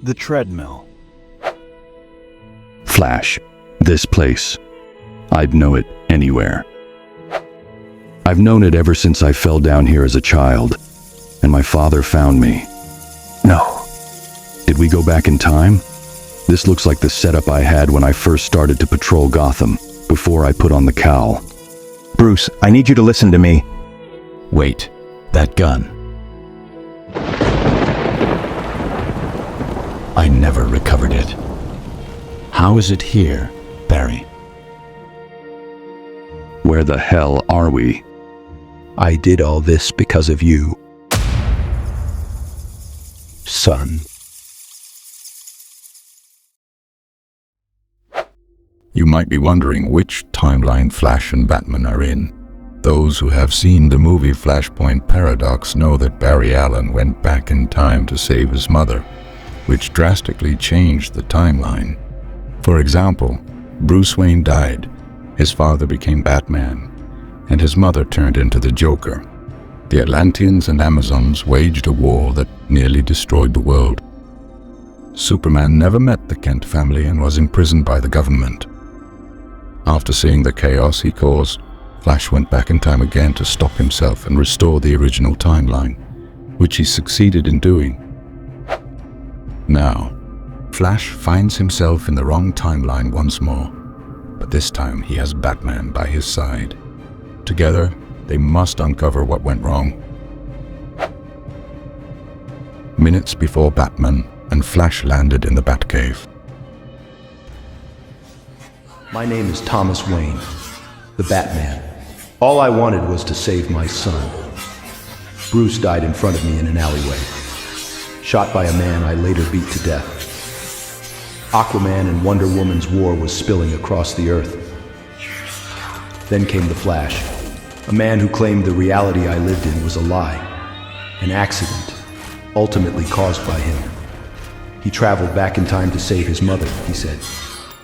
The treadmill. Flash, this place. I'd know it anywhere. I've known it ever since I fell down here as a child, and my father found me. No. Did we go back in time? This looks like the setup I had when I first started to patrol Gotham, before I put on the cowl. Bruce, I need you to listen to me. Wait, that gun. I never recovered it. How is it here, Barry? Where the hell are we? I did all this because of you, son. You might be wondering which timeline Flash and Batman are in. Those who have seen the movie Flashpoint Paradox know that Barry Allen went back in time to save his mother, which drastically changed the timeline. For example, Bruce Wayne died, his father became Batman, and his mother turned into the Joker. The Atlanteans and Amazons waged a war that nearly destroyed the world. Superman never met the Kent family and was imprisoned by the government. After seeing the chaos he caused, Flash went back in time again to stop himself and restore the original timeline, which he succeeded in doing. Now, Flash finds himself in the wrong timeline once more, but this time he has Batman by his side. Together, they must uncover what went wrong. Minutes before Batman and Flash landed in the Batcave. My name is Thomas Wayne, the Batman. All I wanted was to save my son. Bruce died in front of me in an alleyway, shot by a man I later beat to death. Aquaman and Wonder Woman's war was spilling across the earth. Then came the Flash, a man who claimed the reality I lived in was a lie, an accident, ultimately caused by him. He traveled back in time to save his mother, he said,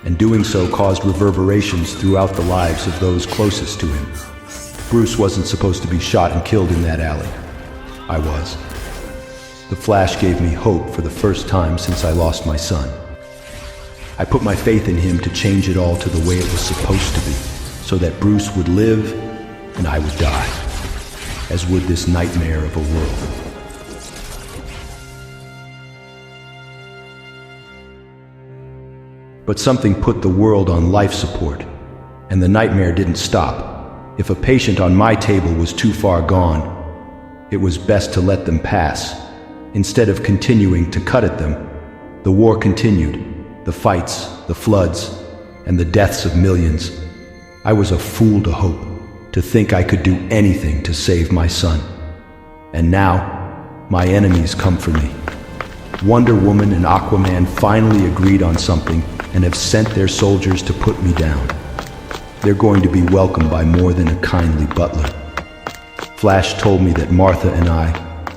and doing so caused reverberations throughout the lives of those closest to him. Bruce wasn't supposed to be shot and killed in that alley. I was. The Flash gave me hope for the first time since I lost my son. I put my faith in him to change it all to the way it was supposed to be, so that Bruce would live and I would die, as would this nightmare of a world. But something put the world on life support, and the nightmare didn't stop. If a patient on my table was too far gone, it was best to let them pass. Instead of continuing to cut at them, the war continued, the fights, the floods, and the deaths of millions. I was a fool to hope, to think I could do anything to save my son. And now, my enemies come for me. Wonder Woman and Aquaman finally agreed on something and have sent their soldiers to put me down. They're going to be welcomed by more than a kindly butler. Flash told me that Martha and I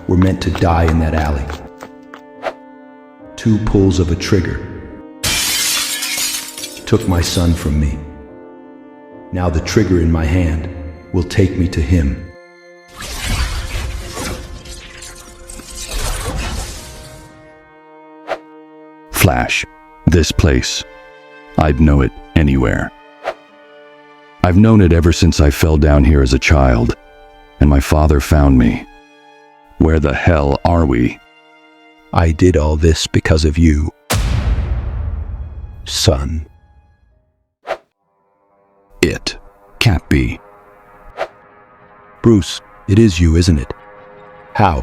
were meant to die in that alley. 2 pulls of a trigger took my son from me. Now the trigger in my hand will take me to him. Flash, this place. I'd know it anywhere. I've known it ever since I fell down here as a child, and my father found me. Where the hell are we? I did all this because of you, son. It can't be. Bruce, it is you, isn't it? How?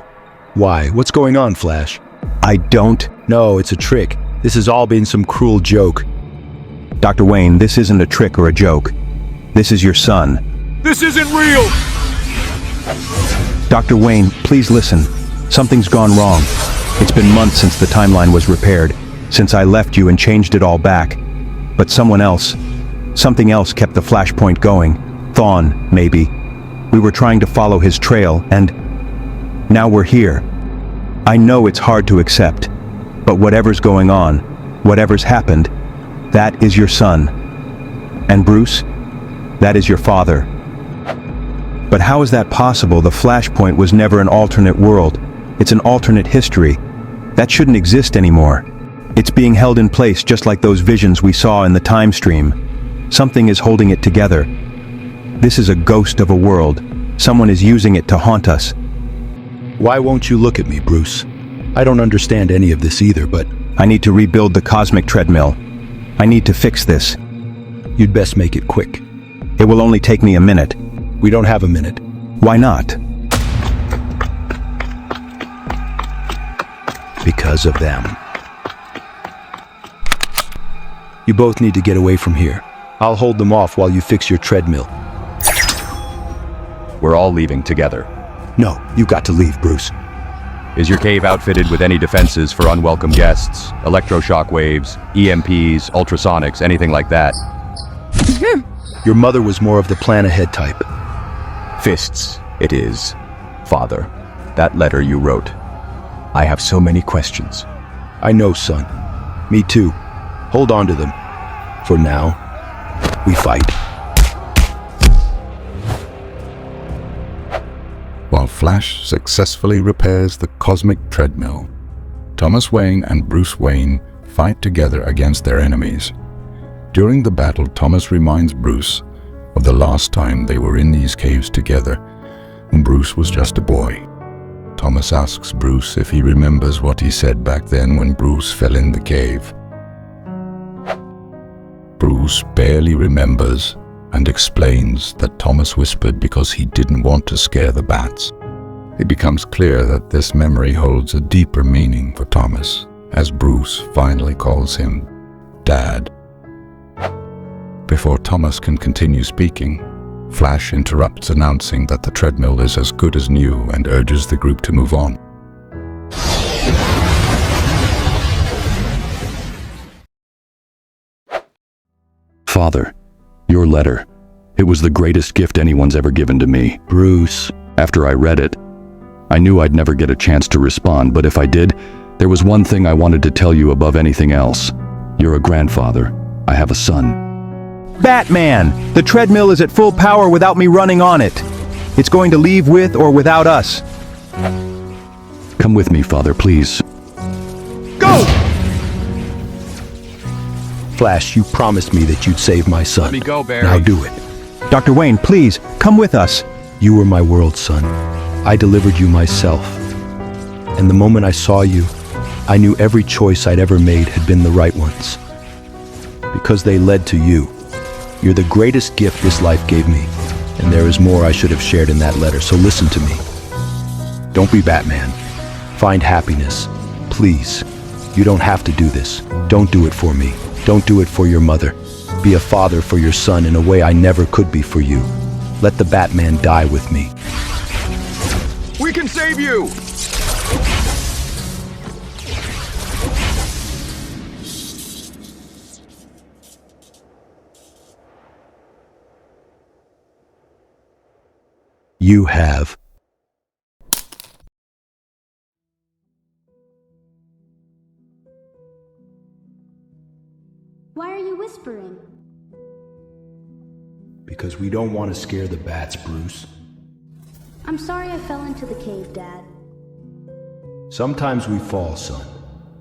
Why? What's going on, Flash? I don't. No, it's a trick. This has all been some cruel joke. Dr. Wayne, this isn't a trick or a joke. This is your son. This isn't real! Dr. Wayne, please listen. Something's gone wrong. It's been months since the timeline was repaired, since I left you and changed it all back. But something else kept the Flashpoint going. Thawne, maybe. We were trying to follow his trail, and now we're here. I know it's hard to accept, but whatever's going on, whatever's happened, that is your son. And Bruce, that is your father. But how is that possible? The Flashpoint was never an alternate world. It's an alternate history. That shouldn't exist anymore. It's being held in place just like those visions we saw in the time stream. Something is holding it together. This is a ghost of a world. Someone is using it to haunt us. Why won't you look at me, Bruce? I don't understand any of this either, but I need to rebuild the cosmic treadmill. I need to fix this. you'd best make it quick. It will only take me a minute. We don't have a minute. Why not? Because of them. You both need to get away from here. I'll hold them off while you fix your treadmill. We're all leaving together. No, you've got to leave, Bruce. Is your cave outfitted with any defenses for unwelcome guests? Electroshock waves, EMPs, ultrasonics, anything like that? Your mother was more of the plan ahead type. Fists, it is. Father, that letter you wrote. I have so many questions. I know, son. Me too. Hold on to them. For now, we fight. While Flash successfully repairs the cosmic treadmill, Thomas Wayne and Bruce Wayne fight together against their enemies. During the battle, Thomas reminds Bruce of the last time they were in these caves together, when Bruce was just a boy. Thomas asks Bruce if he remembers what he said back then when Bruce fell in the cave. Bruce barely remembers and explains that Thomas whispered because he didn't want to scare the bats. It becomes clear that this memory holds a deeper meaning for Thomas, as Bruce finally calls him Dad. Before Thomas can continue speaking, Flash interrupts, announcing that the treadmill is as good as new and urges the group to move on. Father, your letter. It was the greatest gift anyone's ever given to me. Bruce. After I read it, I knew I'd never get a chance to respond, but if I did, there was one thing I wanted to tell you above anything else. You're a grandfather. I have a son. Batman! The treadmill is at full power without me running on it. It's going to leave with or without us. Come with me, Father, please. Go! Flash, you promised me that you'd save my son. Let me go, Barry. Now do it. Dr. Wayne, please, come with us. You were my world, son. I delivered you myself. And the moment I saw you, I knew every choice I'd ever made had been the right ones. Because they led to you. You're the greatest gift this life gave me, and there is more I should have shared in that letter, so listen to me. Don't be Batman. Find happiness. Please. You don't have to do this. Don't do it for me. Don't do it for your mother. Be a father for your son in a way I never could be for you. Let the Batman die with me. We can save you! You have. Why are you whispering? Because we don't want to scare the bats, Bruce. I'm sorry I fell into the cave, Dad. Sometimes we fall, son.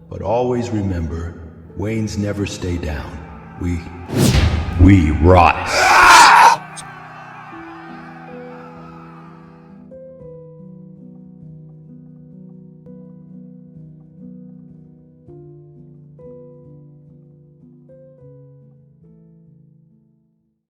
But always remember, Waynes never stay down. We rise.